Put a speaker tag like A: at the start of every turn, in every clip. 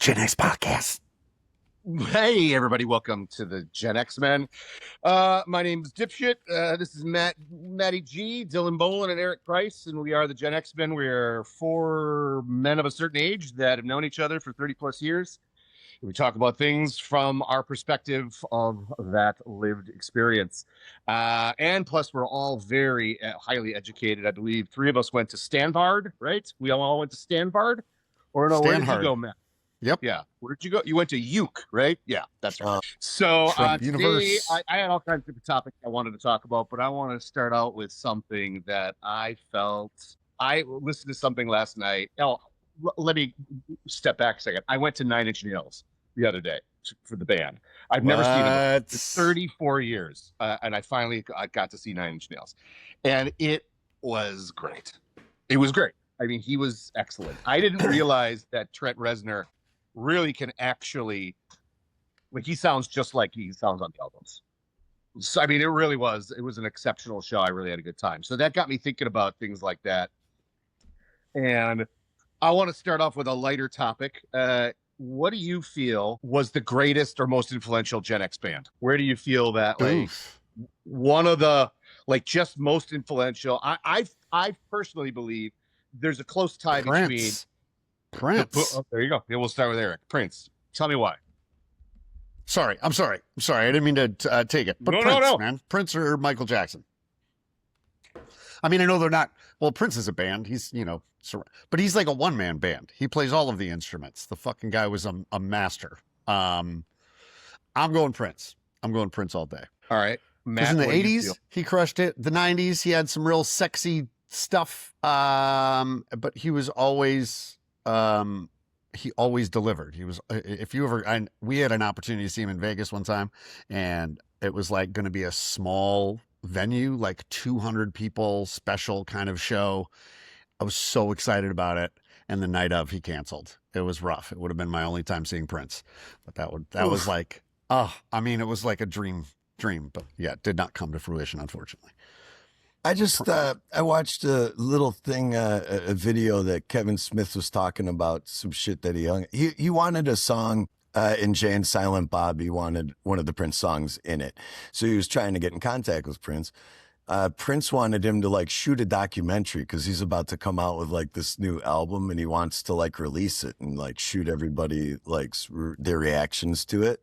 A: Gen X podcast.
B: Hey, everybody. Welcome to the Gen X Men. My name is Dipshit. This is Matty G, Dylan Bolin, and Eric Price, and we are the Gen X Men. We are four men of a certain age that have known each other for 30 plus years. We talk about things from our perspective of that lived experience. And plus, we're all very highly educated. I believe three of us went to Stanford, right? We all went to Stanford? Or no, where did you go, Matt?
A: Yep.
B: Yeah. Where did you go? You went to Uke, right? Yeah, that's right. So today, I had all kinds of different topics I wanted to talk about, but I want to start out with something that I felt. I listened to something last night. Oh, let me step back a second. I went to Nine Inch Nails the other day for the band. I've never seen them in 34 years, and I finally got to see Nine Inch Nails, and it was great. It was great. I mean, he was excellent. I didn't realize that Trent Reznor really can actually, like, he sounds just like he sounds on the albums. So, I mean, it was an exceptional show. I really had a good time. So that got me thinking about things like that. And I want to start off with a lighter topic. What do you feel was the greatest or most influential Gen X band? Where do you feel that, like, one of the, like, just most influential? I personally believe there's a close tie between Prince. There you go. Yeah, we'll start with Eric. Prince. Tell me why.
A: I'm sorry. I didn't mean to take it. But no. Man. Prince or Michael Jackson. I mean, I know they're not. Well, Prince is a band. He's, but he's like a one-man band. He plays all of the instruments. The fucking guy was a master. I'm going Prince. I'm going Prince all day.
B: All right.
A: Because in the 80s, he crushed it. The 90s, he had some real sexy stuff. But he was always... he always delivered. He was, we had an opportunity to see him in Vegas one time, and it was like going to be a small venue, like 200 people special kind of show. I was so excited about it. And the night of, he canceled. It was rough. It would have been my only time seeing Prince, but that was like, it was like a dream, but yeah, it did not come to fruition, unfortunately.
C: I just I watched a little thing, a video that Kevin Smith was talking about some shit that he wanted a song in Jay and Silent Bob. He wanted one of the Prince songs in it, so he was trying to get in contact with Prince. Prince wanted him to like shoot a documentary because he's about to come out with like this new album, and he wants to like release it and like shoot everybody like their reactions to it.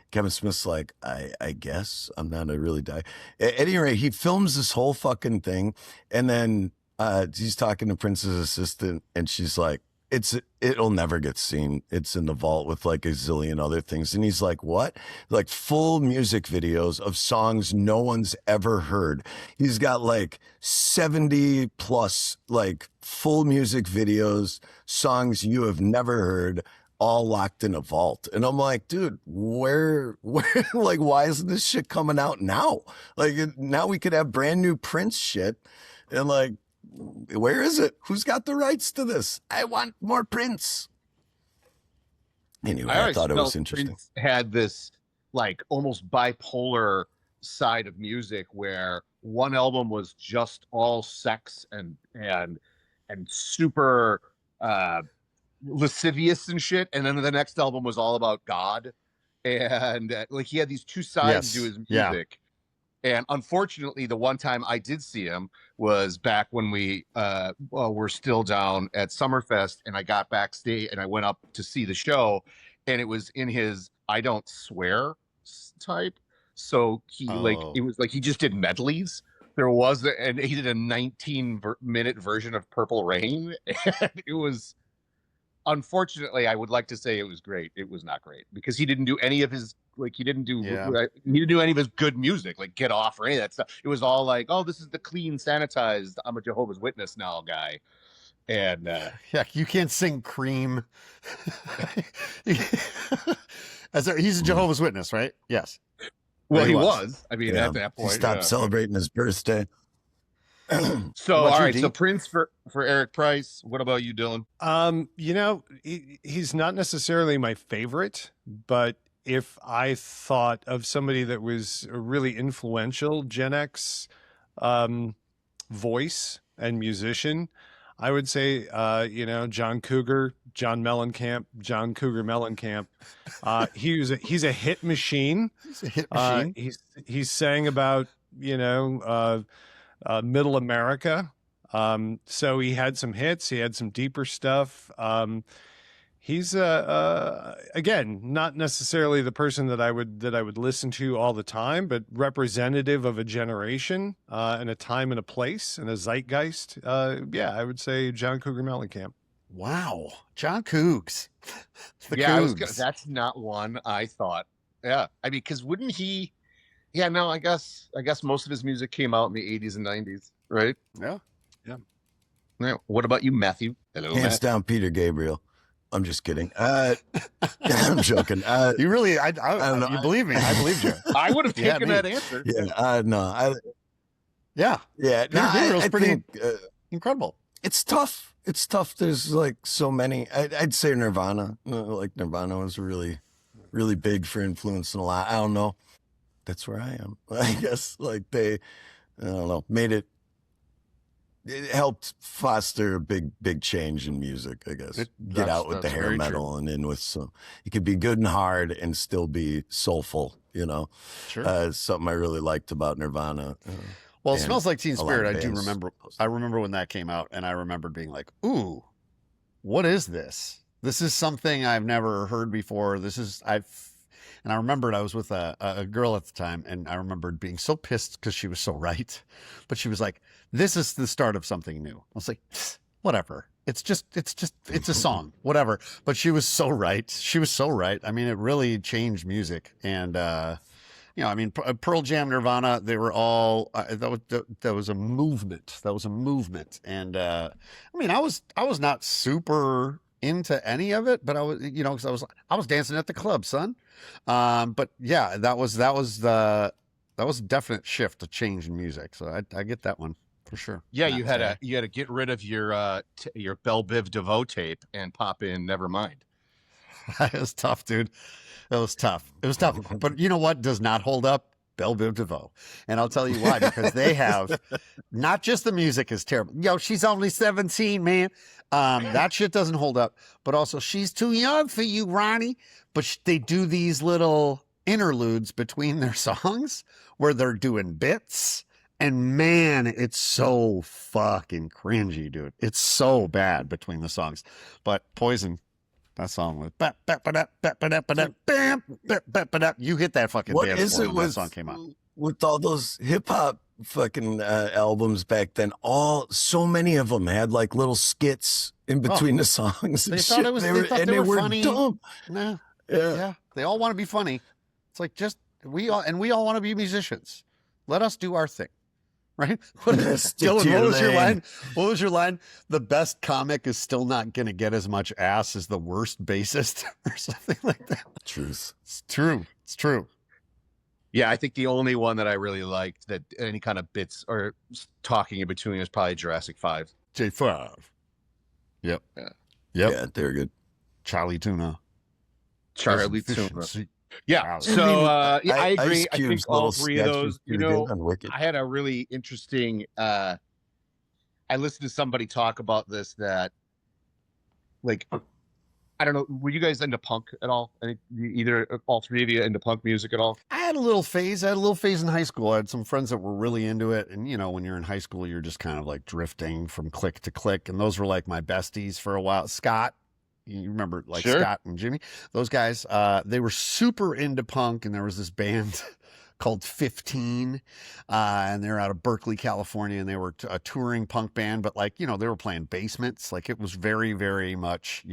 C: Kevin Smith's like, I guess I'm not a really die. At any rate, he films this whole fucking thing, and then he's talking to Prince's assistant, and she's like, it'll never get seen. It's in the vault with like a zillion other things. And he's like, what? Like full music videos of songs no one's ever heard. He's got like 70 plus like full music videos, songs you have never heard, all locked in a vault. And I'm like, dude, where, like, why isn't this shit coming out now? Like, now we could have brand new Prince shit. And like, where is it? Who's got the rights to this? I want more Prince. Anyway, I thought it was interesting.
B: Prince had this like almost bipolar side of music where one album was just all sex and super, lascivious and shit, and then the next album was all about God, and like he had these two sides to his music. And unfortunately, the one time I did see him was back when we were still down at Summerfest, and I got backstage and I went up to see the show, and it was in his I don't swear type. So it was like he just did medleys. And he did a 19-minute version of Purple Rain, and it was. Unfortunately, I would like to say it was great. It was not great because he didn't do any of his he didn't do any of his good music, like Get Off or any of that stuff. It was all like, oh, this is the clean, sanitized, I'm a Jehovah's Witness now guy. And
A: you can't sing Cream. He's a Jehovah's Witness, right? Yes.
B: Well, he was. I mean, at that point,
C: he stopped celebrating his birthday.
B: So all right, so Prince for Eric Price. What about you, Dylan?
D: He's not necessarily my favorite, but if I thought of somebody that was a really influential Gen X voice and musician, I would say, John Cougar Mellencamp. He's a hit machine.
A: He's a hit machine.
D: He's sang about, middle America. So he had some hits. He had some deeper stuff. He's again, not necessarily the person that I would listen to all the time, but representative of a generation and a time and a place and a zeitgeist. I would say John Cougar Mellencamp.
A: Wow, John Cougs.
B: That's not one I thought. Yeah, I mean, because wouldn't he? Yeah, no, I guess most of his music came out in the 80s and 90s, right?
A: Yeah.
B: What about you, Matthew? Hello,
C: Hands down, Peter Gabriel. I'm just kidding. I'm joking.
A: You really? I don't know. You believe me? I believe you.
B: I would have taken that answer.
C: Yeah. No.
A: Yeah.
C: Yeah.
A: Peter Gabriel's pretty incredible.
C: It's tough. There's like so many. I'd say Nirvana. Like Nirvana was really, really big for influencing a lot. I don't know. That's where I am. I guess like I don't know, it helped foster a big change in music, I guess. Get out with the hair metal and in with some, it could be good and hard and still be soulful,
A: Sure.
C: Something I really liked about Nirvana.
A: Well, it Smells Like Teen Spirit. I do remember. I remember when that came out, and I remembered being like, "Ooh, what is this? This is something I've never heard before. And I remembered I was with a girl at the time, and I remembered being so pissed because she was so right. But she was like, "This is the start of something new." I was like, "Whatever. It's a song, whatever." But she was so right. She was so right. I mean, it really changed music, and Pearl Jam, Nirvana, they were all that was a movement. That was a movement, and I was not super into any of it, but I was, because I was dancing at the club, son. But yeah, that was a definite shift, a change in music. So I get that one for sure.
B: Yeah, you had to get rid of your Belle Biv DeVoe tape and pop in Nevermind.
A: It was tough, dude. It was tough. But you know what does not hold up? Belle Biv DeVoe. And I'll tell you why, because they have not just the music is terrible. Yo, she's only 17, man. That shit doesn't hold up, but also she's too young for you, Ronnie. But they do these little interludes between their songs where they're doing bits. And man, it's so fucking cringy, dude. It's so bad between the songs. But Poison, that song was you hit that fucking dance floor when that song came out.
C: With all those hip hop fucking albums back then, so many of them had like little skits in between the songs.
A: They thought they were funny.
C: Dumb.
A: Nah. Yeah. They all want to be funny. It's like we all want to be musicians. Let us do our thing. Right? Dylan, what was your line? What was your line? The best comic is still not going to get as much ass as the worst bassist or something like that.
C: Truth.
A: It's true. It's true.
B: Yeah, I think the only one that I really liked that any kind of bits or talking in between is probably Jurassic 5.
A: J5. Yep.
B: Yeah.
A: Yep.
C: Yeah, they're good.
A: Charlie Tuna.
B: Charlie Tuna. Yeah. So I agree. I think all three of those, I had a really interesting I listened to somebody talk about this that like I don't know, were you guys into punk at all? Either all three of you into punk music at all?
A: I had a little phase in high school. I had some friends that were really into it. And when you're in high school, you're just kind of like drifting from clique to clique. And those were like my besties for a while. Scott. You remember
B: Sure.
A: Scott and Jimmy, those guys, they were super into punk. And there was this band called 15, and they're out of Berkeley, California. And they were a touring punk band, but they were playing basements. Like it was very, very much,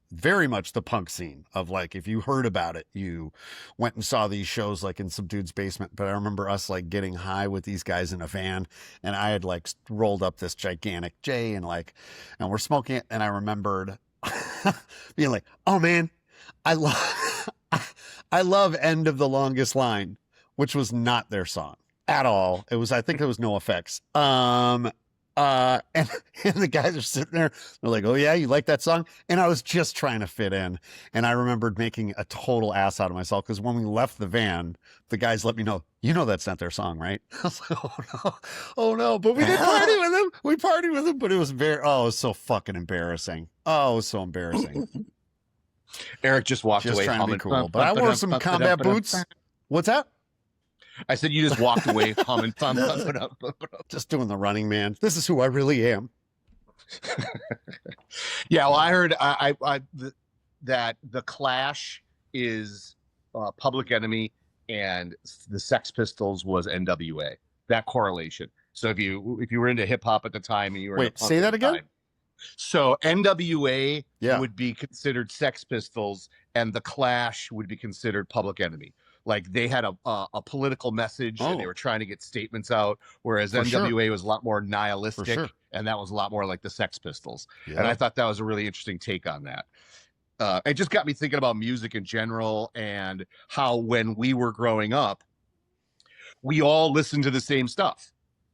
A: very much the punk scene of like, if you heard about it, you went and saw these shows like in some dude's basement. But I remember us like getting high with these guys in a van, and I had like rolled up this gigantic J and we're smoking it. And I remembered being like, oh man, I love End of the Longest Line, which was not their song at all. I think it was No Effects. And the guys are sitting there. They're like, "Oh yeah, you like that song?" And I was just trying to fit in. And I remembered making a total ass out of myself because when we left the van, the guys let me know, "You know that's not their song, right?" I was like, "Oh no, oh no!" But we did party with them. We partied with them, but it was it was so fucking embarrassing. Oh, it was so embarrassing.
B: Eric just walked
A: Just
B: away.
A: trying to be cool, but I wore some combat boots. What's that?
B: I said you just walked away humming.
A: Just doing the Running Man. This is who I really am.
B: Yeah, well, I heard that the Clash is Public Enemy and the Sex Pistols was NWA. That correlation. So if you were into hip hop at the time and you were
A: Wait, say that again.
B: So NWA
A: Yeah.
B: would be considered Sex Pistols, and the Clash would be considered Public Enemy. Like they had a political message, and they were trying to get statements out, whereas NWA was a lot more nihilistic, and that was a lot more like the Sex Pistols. Yeah. And I thought that was a really interesting take on that. It just got me thinking about music in general and how when we were growing up, we all listened to the same stuff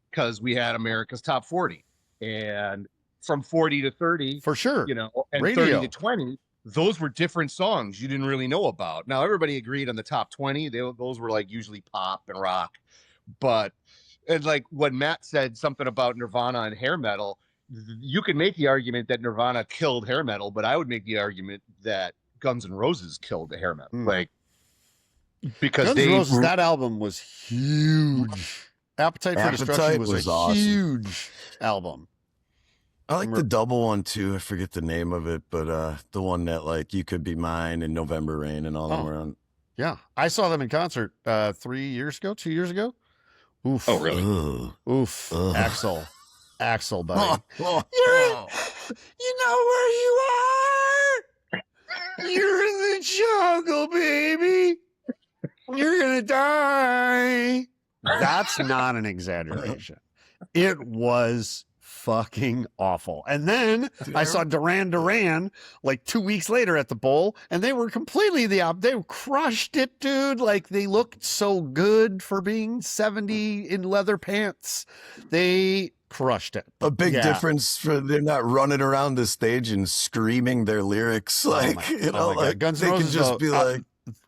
B: because we had America's Top 40. And from 40 to 30,
A: for sure,
B: you know, and
A: radio.
B: 30 to 20, those were different songs you didn't really know about. Now, everybody agreed on the top 20. Those were like usually pop and rock. But and like when Matt said something about Nirvana and hair metal, you could make the argument that Nirvana killed hair metal, but I would make the argument that Guns N' Roses killed the hair metal. Like, because
A: Guns N' Roses, that album was huge. Appetite for Destruction was a awesome, huge album.
C: I like the double one too. I forget the name of it, but the one that like You Could Be Mine and November Rain and all them were on.
A: Yeah, I saw them in concert 2 years ago. Oof.
B: Oh, really?
A: Oof. Axel, buddy. You know where you are? You're in the jungle, baby. You're gonna die. That's not an exaggeration. It was fucking awful. And then I saw Duran Duran like 2 weeks later at the Bowl, and they were completely the opposite. They crushed it, dude. Like they looked so good for being 70 in leather pants. They crushed it.
C: A big difference for they're not running around the stage and screaming their lyrics like like
A: Guns
C: N'
A: N'
C: Roses
A: can
C: just be like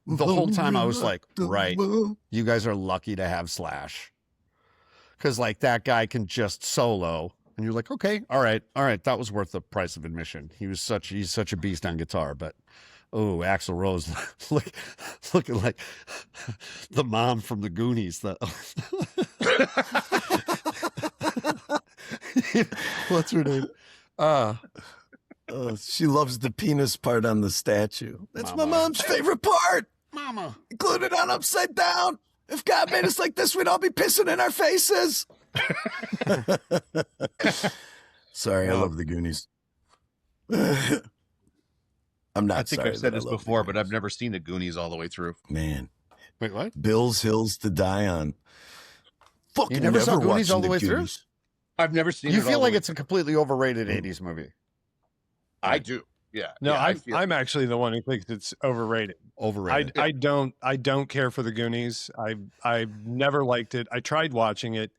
A: the whole time I was like, right, you guys are lucky to have Slash. Because like that guy can just solo. And you're like, okay, all right, that was worth the price of admission. He's such a beast on guitar, but Axl Rose looking like the mom from the Goonies. What's her name?
C: She loves the penis part on the statue. That's Mama. My mom's favorite part.
A: Mama.
C: Glued it on upside down. If God made us like this, we'd all be pissing in our faces. Sorry, I love the Goonies. I'm not.
B: I think I've said this before, but I've never seen the Goonies all the way through.
C: Man,
A: wait, what?
C: Bill's Hills to Die On.
A: You never saw Goonies all the way through?
B: I've never seen.
A: You feel like it's a completely overrated '80s movie?
B: I do. Yeah.
D: No,
B: yeah,
D: I'm actually the one who thinks it's overrated.
A: Overrated.
D: I don't care for the Goonies. I've never liked it. I tried watching it,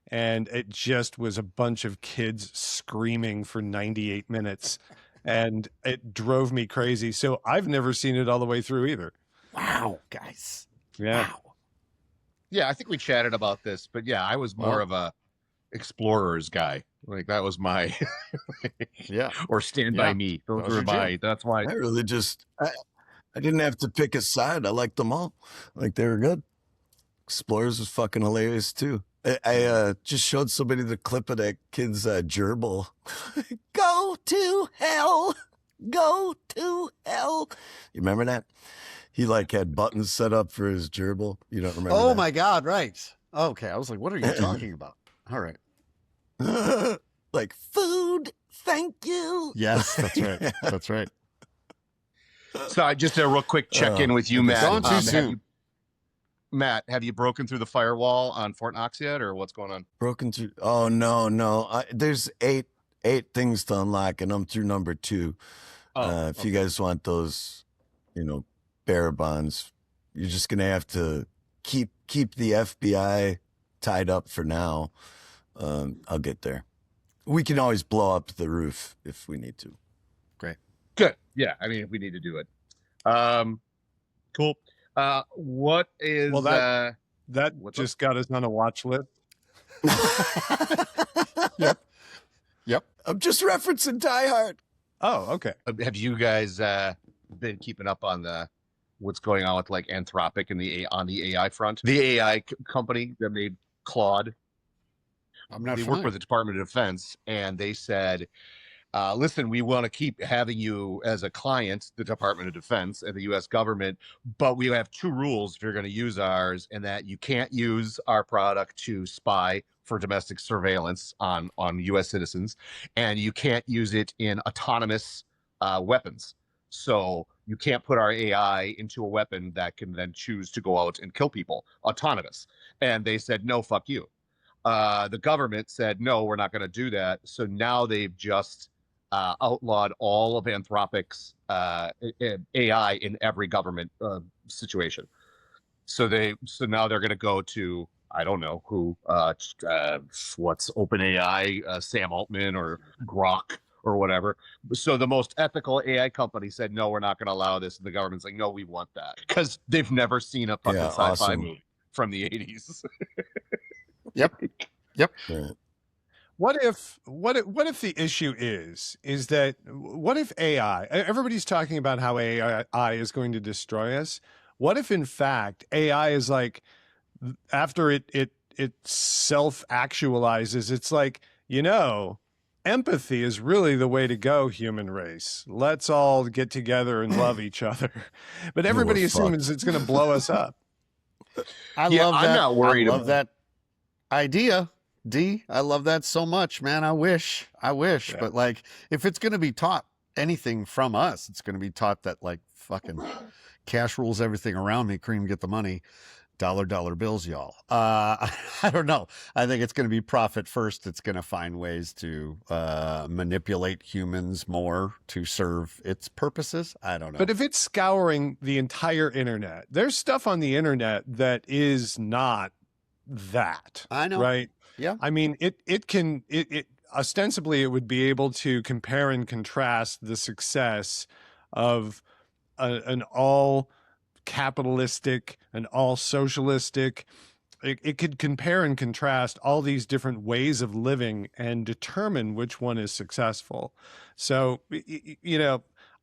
D: and it just was a bunch of kids screaming for 98 minutes, and it drove me crazy. So I've never seen it all the way through either.
A: Wow, guys.
D: Yeah.
A: Wow.
B: Yeah, I think we chatted about this, but yeah, I was more of a explorers guy. Like that was my or Stand By Me. Those were my. That's why
C: I really just I didn't have to pick a side. I liked them all. Like they were good. Explorers was fucking hilarious too. I just showed somebody the clip of that kid's gerbil. Go to hell. Go to hell. You remember that? He like had buttons set up for his gerbil. You don't remember?
A: Oh
C: that?
A: my God! Right. Okay, I was like, what are you talking about? All right.
C: Like food, thank you.
A: Yes, that's right. That's right.
B: So I just a real quick check in with you, Matt.
A: Gone too soon.
B: Matt, have you broken through the firewall on Fort Knox yet, or what's going on?
C: Broken through? Oh no. There's eight things to unlock, and I'm through number 2. If you guys want those, bearer bonds, you're just gonna have to keep the FBI tied up for now. I'll get there. We can always blow up the roof if we need to.
A: Great.
B: Good. Yeah. I mean, if we need to do it. Cool. What is
D: Well, that just got us on a watch list.
A: Yep.
C: I'm just referencing Die Hard.
D: Oh, okay.
B: Have you guys been keeping up on what's going on with like Anthropic and on the AI front? The AI company that made Claude.
A: I'm not.
B: They work with the Department of Defense, and they said, listen, we want to keep having you as a client, the Department of Defense and the U.S. government, but we have 2 rules if you're going to use ours, and that you can't use our product to spy for domestic surveillance on U.S. citizens, and you can't use it in autonomous weapons. So you can't put our AI into a weapon that can then choose to go out and kill people, autonomous. And they said, no, fuck you. The government said, no, we're not going to do that. So now they've just outlawed all of Anthropic's AI in every government situation. So now they're going to go to, I don't know who, what's OpenAI, Sam Altman or Grok or whatever. So the most ethical AI company said, no, we're not going to allow this. And the government's like, no, we want that, because they've never seen a fucking sci-fi movie from the 80s.
A: Yep.
C: Right.
D: What if the issue is that what if AI, everybody's talking about how AI is going to destroy us. What if in fact AI is like, after it self-actualizes, it's like, empathy is really the way to go, human race. Let's all get together and love each other. But everybody assumes it's going to blow us up.
A: I love that.
B: I'm not worried.
A: I love that idea, D. I love that so much, man. I wish. Yeah. But like, if it's going to be taught anything from us, it's going to be taught that like fucking cash rules everything around me. Cream, get the money. Dollar bills, y'all. I don't know. I think it's going to be profit first. It's going to find ways to manipulate humans more to serve its purposes. I don't know.
D: But if it's scouring the entire internet, there's stuff on the internet that is not that.
A: I know.
D: Right?
A: Yeah.
D: I mean, it can ostensibly it would be able to compare and contrast the success of an all capitalistic and all socialistic. It could compare and contrast all these different ways of living and determine which one is successful. So,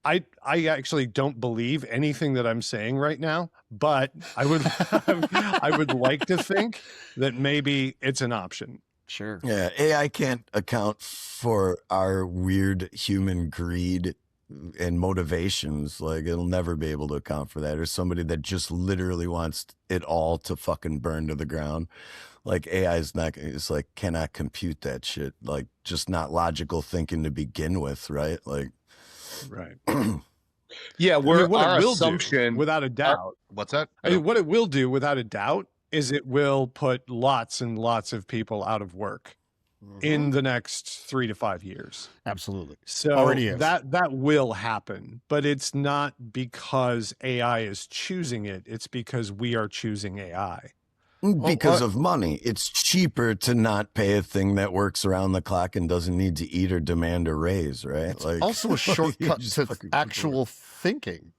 D: I actually don't believe anything that I'm saying right now, but I would like to think that maybe it's an option.
A: Sure.
C: Yeah, AI can't account for our weird human greed and motivations. Like, it'll never be able to account for that. Or somebody that just literally wants it all to fucking burn to the ground. Like, AI is not, it's like, cannot compute that shit. Like, just not logical thinking to begin with, right? Like,
D: right.
B: Yeah, our assumption,
D: without a doubt.
B: What's that?
D: I mean, what it will do, without a doubt, is it will put lots and lots of people out of work in the next 3 to 5 years.
A: Absolutely.
D: So
A: already is.
D: that will happen, but it's not because AI is choosing it. It's because we are choosing AI.
C: Because of money. It's cheaper to not pay a thing that works around the clock and doesn't need to eat or demand a raise, right?
A: It's also a shortcut to actual thinking.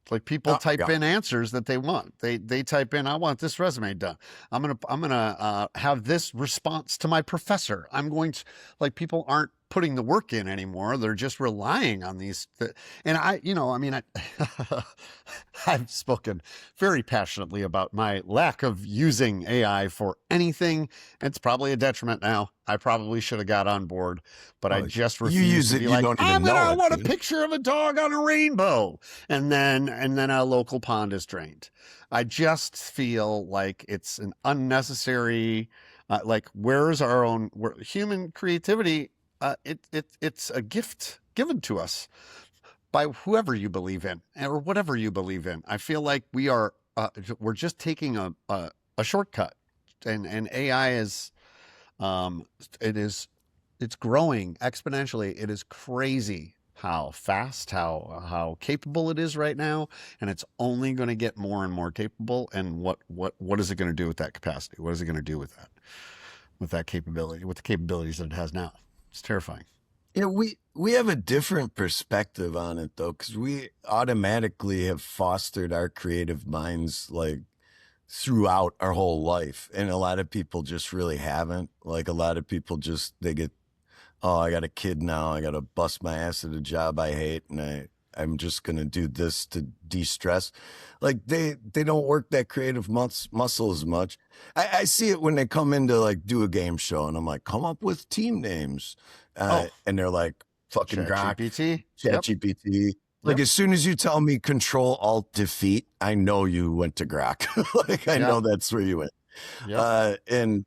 A: Like, people type in answers that they want. They type in, I want this resume done. I'm gonna have this response to my professor. I'm going to, like, people aren't putting the work in anymore. They're just relying on these. And I've spoken very passionately about my lack of using AI for anything. It's probably a detriment now. I probably should have got on board, but I just refuse.
C: You use
A: to
C: it,
A: be
C: you
A: like,
C: don't even know
A: I
C: it,
A: want a
C: dude.
A: picture of a dog on a rainbow, and then a local pond is drained. I just feel like it's an unnecessary. Like, where's our own human creativity? It's a gift given to us by whoever you believe in or whatever you believe in. I feel like we're just taking a shortcut, and AI is. It's growing exponentially. It is crazy how fast, how capable it is right now, and it's only going to get more and more capable. And what is it going to do with that capacity? What is it going to do with that capability, with the capabilities that it has now? It's terrifying.
C: Yeah, we have a different perspective on it though, because we automatically have fostered our creative minds like throughout our whole life, and a lot of people just really haven't. Like a lot of people just they get, oh, I got a kid now, I got to bust my ass at a job I hate, and I'm just gonna do this to de-stress. Like they don't work that creative muscle as much. I see it when they come in to like do a game show, and I'm like, come up with team names. And they're like, fucking Grok,
A: ChatGPT.
C: ChatGPT. Like as soon as you tell me Control Alt Defeat, I know you went to Grok. Like I know that's where you went.
A: Yep.
C: And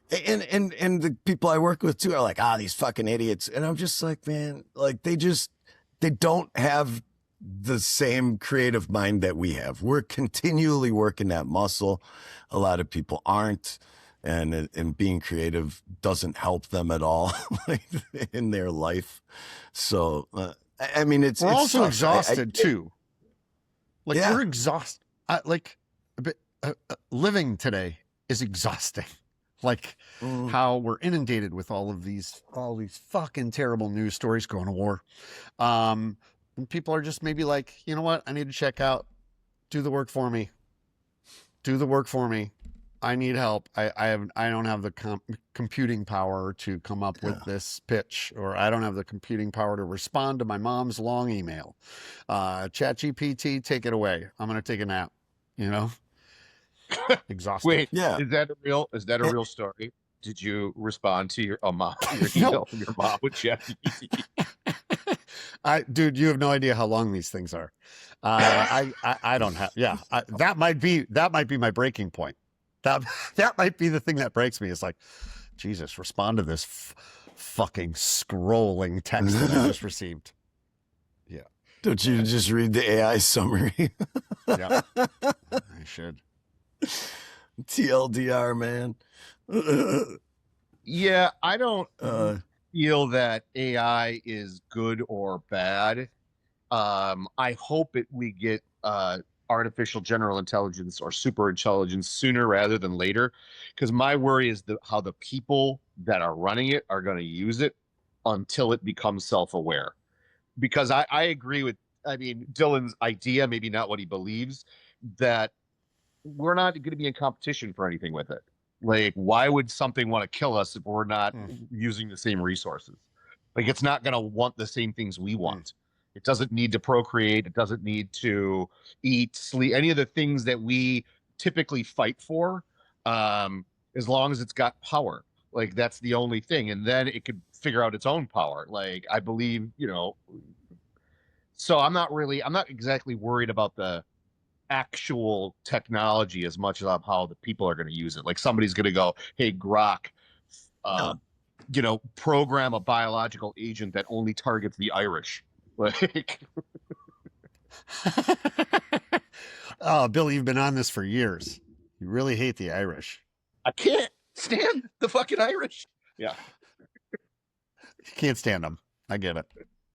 C: the people I work with too are like, these fucking idiots. And I'm just like, man, like they don't have the same creative mind that we have. We're continually working that muscle. A lot of people aren't. And being creative doesn't help them at all like, in their life. So, I mean, we're
A: also
C: tough.
A: exhausted too. Like
C: Yeah.
A: we're exhausted. Living today is exhausting. Like how we're inundated with all these fucking terrible news stories, going to war. And people are just maybe like, you know what? I need to check out. Do the work for me. I need help. I don't have the computing power to come up with this pitch, or I don't have the computing power to respond to my mom's long email. ChatGPT, take it away. I'm going to take a nap, you know? Exhausted.
B: Wait,
C: Yeah.
B: Is that a real story? Did you respond to your email from your mom with ChatGPT?
A: Dude, you have no idea how long these things are. I don't have. Yeah, that might be my breaking point. That might be the thing that breaks me. It's like, Jesus, respond to this fucking scrolling text that I just received. Yeah.
C: Don't you just read the AI summary?
A: Yeah, I should.
C: TLDR, man.
B: Yeah, I don't feel that AI is good or bad. I hope we get artificial general intelligence or super intelligence sooner rather than later, because my worry is how the people that are running it are going to use it until it becomes self-aware. Because I agree with, Dylan's idea, maybe not what he believes, that we're not going to be in competition for anything with it. Like, why would something want to kill us if we're not using the same resources? Like, it's not going to want the same things we want. It doesn't need to procreate. It doesn't need to eat, sleep, any of the things that we typically fight for, as long as it's got power. Like, that's the only thing. And then it could figure out its own power. Like, I believe, so I'm not exactly worried about the actual technology as much as how the people are going to use it. Like, somebody's going to go, hey, Grok, program a biological agent that only targets the Irish. Like,
A: oh, Bill, you've been on this for years. You really hate the Irish.
B: I can't stand the fucking Irish. Yeah.
A: You can't stand them. I get it.